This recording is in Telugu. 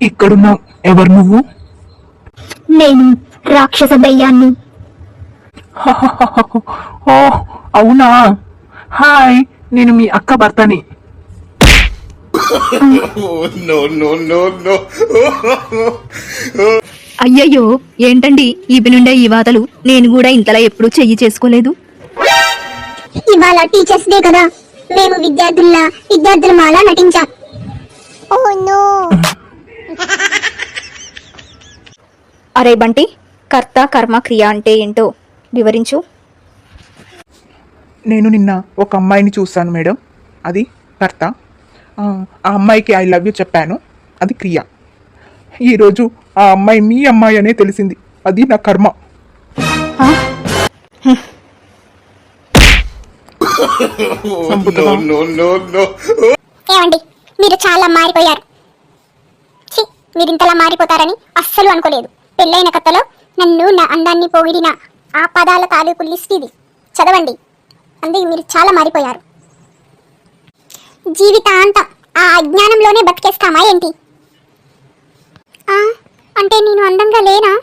ఇక్కడున్నావు. ఎవరు నువ్వు? నేను రాక్షస దయ్యాన్ని. ఓ అవునా. హాయ్, నేను మీ అక్క భర్తని. అయ్యయ్యో, ఏంటండి ఈపి నుండే ఈ వాతలు? నేను కూడా ఇంతలా ఎప్పుడూ చెయ్యి చేసుకోలేదు. ఇవాళ టీచర్స్ డే కదా, మేము విద్యార్థులమాలా నటించాం. అరే బంటి, కర్త కర్మ క్రియ అంటే ఏంటో వివరించు. నేను నిన్న ఒక అమ్మాయిని చూశాను మేడం, అది కర్త. ఆ అమ్మాయికి ఐ లవ్ యూ చెప్పాను, అది క్రియ. ఈరోజు ఆ అమ్మాయి మీ అమ్మాయి అనే తెలిసింది, అది నా కర్మ. ఏమండి, మీరు చాలా మారిపోయారు. మీరు ఇంతలా మారిపోతారని అస్సలు అనుకోలేదు. పెళ్ళైన కొత్తలో నన్ను నా అందాన్ని పొగిడిన ఆ పదాల తాలూకు లిస్ట్ ఇది, చదవండి. అందుకే మీరు చాలా మారిపోయారు. జీవితాంతం ఆ అజ్ఞానంలోనే బతికేస్తామా ఏంటి? అంటే నేను అందంగా లేనా?